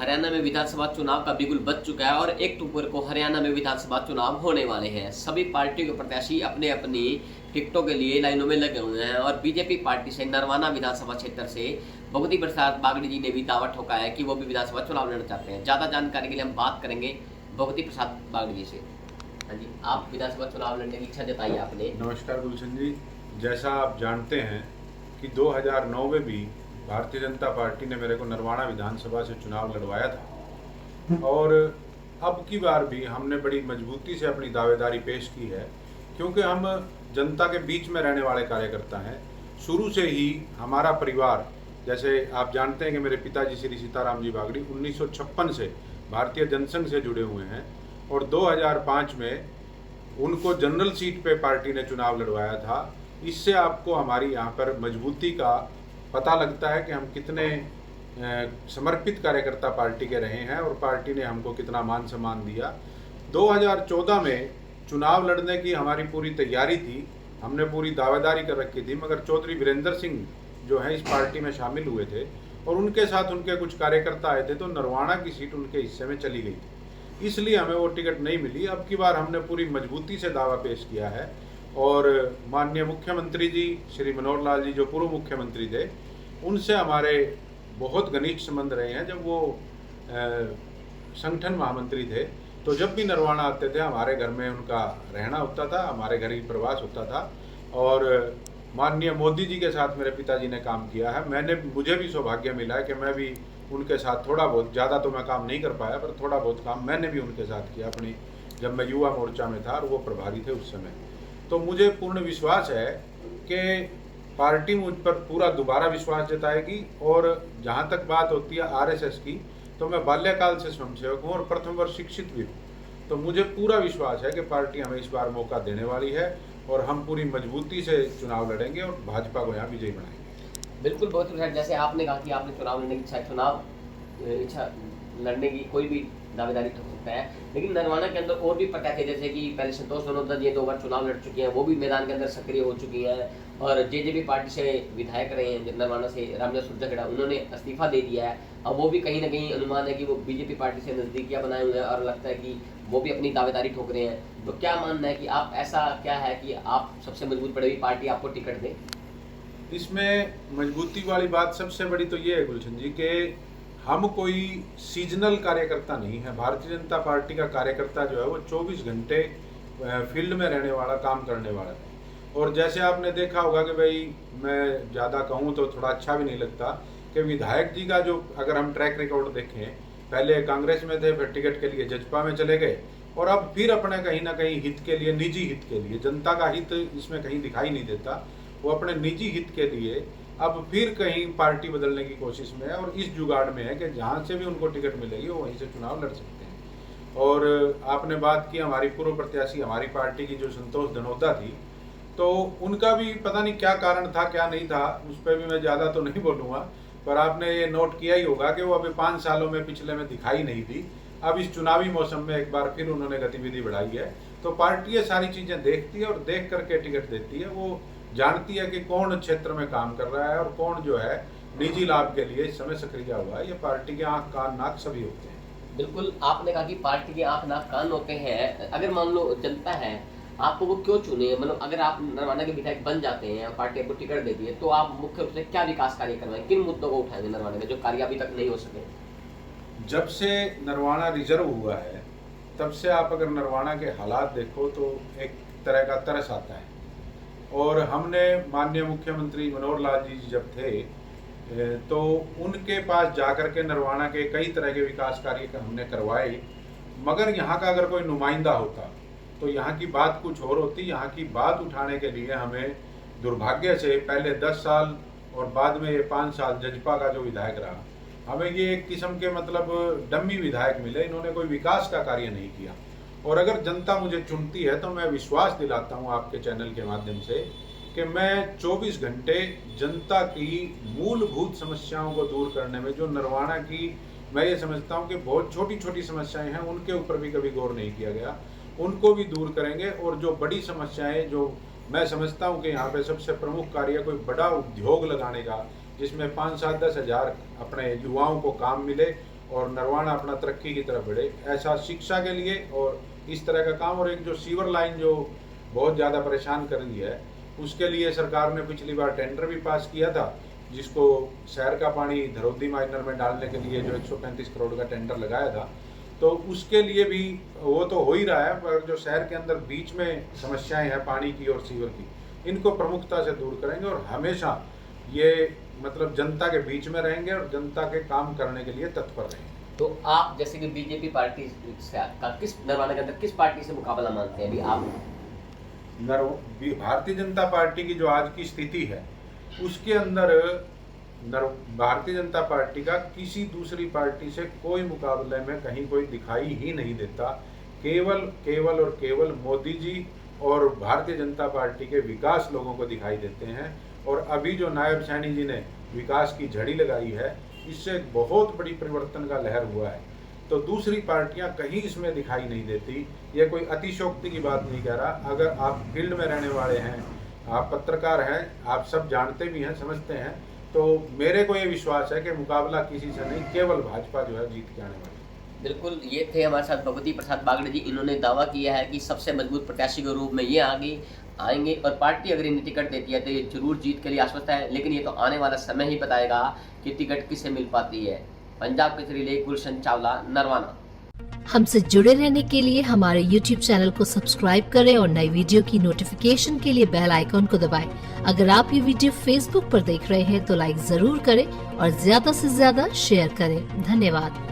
हरियाणा में विधानसभा चुनाव का बिगुल बज चुका है और 1 अक्टूबर को हरियाणा में विधानसभा चुनाव होने वाले हैं। सभी पार्टियों के प्रत्याशी अपने अपनी टिकटों के लिए लाइनों में लगे हुए हैं और बीजेपी पार्टी से नरवाना विधानसभा क्षेत्र से भगवती प्रसाद बागड़ी जी ने भी दावा ठोका है कि वो भी विधानसभा चुनाव लड़ना चाहते हैं। ज़्यादा जानकारी के लिए हम बात करेंगे भगवती प्रसाद बागड़ी जी से। हाँ जी, आप विधानसभा चुनाव लड़ने की इच्छा जताई आपने। नमस्कार गुलशन जी। जैसा आप जानते हैं कि 2009 में भी भारतीय जनता पार्टी ने मेरे को नरवाना विधानसभा से चुनाव लड़वाया था और अब की बार भी हमने बड़ी मजबूती से अपनी दावेदारी पेश की है, क्योंकि हम जनता के बीच में रहने वाले कार्यकर्ता हैं। शुरू से ही हमारा परिवार, जैसे आप जानते हैं कि मेरे पिताजी श्री सीताराम जी बागड़ी 1956 से भारतीय जनसंघ से जुड़े हुए हैं और 2005 में उनको जनरल सीट पे पार्टी ने चुनाव लड़वाया था। इससे आपको हमारी यहाँ पर मजबूती का पता लगता है कि हम कितने समर्पित कार्यकर्ता पार्टी के रहे हैं और पार्टी ने हमको कितना मान सम्मान दिया। 2014 में चुनाव लड़ने की हमारी पूरी तैयारी थी, हमने पूरी दावेदारी कर रखी थी, मगर चौधरी वीरेंद्र सिंह जो है इस पार्टी में शामिल हुए थे और उनके साथ उनके कुछ कार्यकर्ता आए थे, तो नरवाना की सीट उनके हिस्से में चली गई थी, इसलिए हमें वो टिकट नहीं मिली। अब की बार हमने पूरी मजबूती से दावा पेश किया है और माननीय मुख्यमंत्री जी श्री मनोहर लाल जी जो पूर्व मुख्यमंत्री थे, उनसे हमारे बहुत घनिष्ठ संबंध रहे हैं। जब वो संगठन महामंत्री थे तो जब भी नरवाना आते थे हमारे घर में उनका रहना होता था, हमारे घर ही प्रवास होता था और माननीय मोदी जी के साथ मेरे पिताजी ने काम किया है। मुझे भी सौभाग्य मिला है कि मैं भी उनके साथ थोड़ा बहुत, ज़्यादा तो मैं काम नहीं कर पाया, पर थोड़ा बहुत काम मैंने भी उनके साथ किया अपनी, जब मैं युवा मोर्चा में था और वो प्रभारी थे उस समय। तो मुझे पूर्ण विश्वास है कि पार्टी मुझ पर पूरा दोबारा विश्वास जताएगी। और जहाँ तक बात होती है आरएसएस की, तो मैं बाल्यकाल से स्वयंसेवक हूँ और प्रथम वर्ष शिक्षित भी हूँ, तो मुझे पूरा विश्वास है कि पार्टी हमें इस बार मौका देने वाली है और हम पूरी मजबूती से चुनाव लड़ेंगे और भाजपा को यहाँ विजयी बनाएंगे। बिल्कुल, बहुत ही जैसे आपने कहा कि आपने चुनाव लड़ने की इच्छा लड़ने की कोई भी दावेदारी ठोक सकता है, लेकिन नरवाना के अंदर और भी प्रत्याशी जैसे कि पहले संतोष सोनोदा जी 2 बार चुनाव लड़ चुकी हैं, वो भी मैदान के अंदर सक्रिय हो चुकी हैं और जेजेपी पार्टी से विधायक रहे हैं नरवाना से रामदास सुरजगड़ा, उन्होंने इस्तीफा दे दिया है। अब वो भी कहीं ना कहीं अनुमान है कि वो बीजेपी पार्टी से नजदीकियां बनाए हुए हैं और लगता है कि वो भी अपनी दावेदारी ठोक रहे हैं। तो क्या मानना है कि आप, ऐसा क्या है कि आप सबसे मजबूत पड़ी हुई पार्टी आपको टिकट दे? इसमें मजबूती वाली बात सबसे बड़ी तो ये है गुलशन जी कि हम कोई सीजनल कार्यकर्ता नहीं है। भारतीय जनता पार्टी का कार्यकर्ता जो है वो 24 घंटे फील्ड में रहने वाला, काम करने वाला है। और जैसे आपने देखा होगा कि भाई, मैं ज़्यादा कहूँ तो थोड़ा अच्छा भी नहीं लगता कि विधायक जी का जो, अगर हम ट्रैक रिकॉर्ड देखें, पहले कांग्रेस में थे, फिर टिकट के लिए जजपा में चले गए और अब फिर अपने कहीं ना कहीं हित के लिए, निजी हित के लिए, जनता का हित इसमें कहीं दिखाई नहीं देता, वो अपने निजी हित के लिए अब फिर कहीं पार्टी बदलने की कोशिश में है और इस जुगाड़ में है कि जहाँ से भी उनको टिकट मिलेगी वो वहीं से चुनाव लड़ सकते हैं। और आपने बात की हमारी पूर्व प्रत्याशी हमारी पार्टी की जो संतोष धनोदा थी, तो उनका भी पता नहीं क्या कारण था क्या नहीं था, उस पर भी मैं ज़्यादा तो नहीं बोलूँगा, पर आपने ये नोट किया ही होगा कि वो अभी 5 सालों में पिछले में दिखाई नहीं दी। अब इस चुनावी मौसम में एक बार फिर उन्होंने गतिविधि बढ़ाई है। तो पार्टी ये सारी चीज़ें देखती है और देख करके टिकट देती है। वो जानती है कि कौन क्षेत्र में काम कर रहा है और कौन जो है निजी लाभ के लिए इस समय सक्रिय हुआ है। ये पार्टी के आंख कान नाक सभी होते हैं। बिल्कुल, आपने कहा कि पार्टी के आंख नाक कान होते हैं। अगर मान लो जनता है, आपको वो क्यों चुने? मतलब अगर आप नरवाना के विधायक बन जाते हैं, पार्टी आपको टिकट देती है, तो आप मुख्य रूप से क्या विकास कार्य करवाएं, किन मुद्दों को उठाएंगे नरवाना में जो कार्य अभी तक नहीं हो सके? जब से नरवाना रिजर्व हुआ है तब से आप अगर नरवाना के हालात देखो तो एक तरह का तरस आता है। और हमने माननीय मुख्यमंत्री मनोहर लाल जी जब थे तो उनके पास जाकर के नरवाना के कई तरह के विकास कार्य हमने करवाए, मगर यहाँ का अगर कोई नुमाइंदा होता तो यहाँ की बात कुछ और होती। यहाँ की बात उठाने के लिए हमें दुर्भाग्य से पहले 10 साल और बाद में ये 5 साल जजपा का जो विधायक रहा, हमें ये एक किस्म के मतलब डम्मी विधायक मिले, इन्होंने कोई विकास का कार्य नहीं किया। और अगर जनता मुझे चुनती है तो मैं विश्वास दिलाता हूँ आपके चैनल के माध्यम से कि मैं 24 घंटे जनता की मूलभूत समस्याओं को दूर करने में, जो नरवाना की मैं ये समझता हूँ कि बहुत छोटी छोटी समस्याएं हैं, उनके ऊपर भी कभी गौर नहीं किया गया, उनको भी दूर करेंगे। और जो बड़ी समस्याएं, जो मैं समझता हूँ कि यहाँ पे सबसे प्रमुख कार्य कोई बड़ा उद्योग लगाने का, जिसमें 5, 7, 10 हज़ार अपने युवाओं को काम मिले और नरवाना अपना तरक्की की तरफ बढ़े, ऐसा शिक्षा के लिए और इस तरह का काम। और एक जो सीवर लाइन जो बहुत ज़्यादा परेशान कर रही है, उसके लिए सरकार ने पिछली बार टेंडर भी पास किया था, जिसको शहर का पानी धरौदी माइनर में डालने के लिए जो 135 करोड़ का टेंडर लगाया था, तो उसके लिए भी वो तो हो ही रहा है, पर जो शहर के अंदर बीच में समस्याएं हैं पानी की और सीवर की, इनको प्रमुखता से दूर करेंगे और हमेशा ये मतलब जनता के बीच में रहेंगे और जनता के काम करने के लिए तत्पर रहेंगे। तो आप जैसे कि बीजेपी पार्टी का किस नरवाना के अंदर किस पार्टी से मुकाबला मानते हैं अभी आप? भारतीय जनता पार्टी की जो आज की स्थिति है, उसके अंदर भारतीय जनता पार्टी का किसी दूसरी पार्टी से कोई मुकाबले में कहीं कोई दिखाई ही नहीं देता। केवल और केवल मोदी जी और भारतीय जनता पार्टी के विकास लोगों को दिखाई देते हैं। और अभी जो नायब सैनी जी ने विकास की झड़ी लगाई है, इससे एक बहुत बड़ी परिवर्तन का लहर हुआ है। तो दूसरी पार्टियां कहीं इसमें दिखाई नहीं देती। ये कोई अतिशयोक्ति की बात नहीं कह रहा। अगर आप फील्ड में रहने वाले हैं, आप पत्रकार हैं, आप सब जानते भी हैं, समझते हैं, तो मेरे को ये विश्वास है कि मुकाबला किसी से नहीं, केवल भाजपा जो है जीत के आने वाली। बिल्कुल, ये थे हमारे साथ भगवती प्रसाद बागड़े जी। इन्होंने दावा किया है कि सबसे मजबूत प्रत्याशी के रूप में ये आएंगे और पार्टी अगर इन्हें टिकट देती है तो ये जरूर जीत के लिए आश्वस्त है। लेकिन ये तो आने वाला समय ही बताएगा कि टिकट किसे मिल पाती है। पंजाब केसरी लिए गुलशन चावला, नरवाना। हमसे जुड़े रहने के लिए हमारे YouTube चैनल को सब्सक्राइब करें और नई वीडियो की नोटिफिकेशन के लिए बेल आइकॉन को दबाएं। अगर आप ये वीडियो Facebook पर देख रहे हैं तो लाइक जरूर करें और ज्यादा से ज्यादा शेयर करें। धन्यवाद।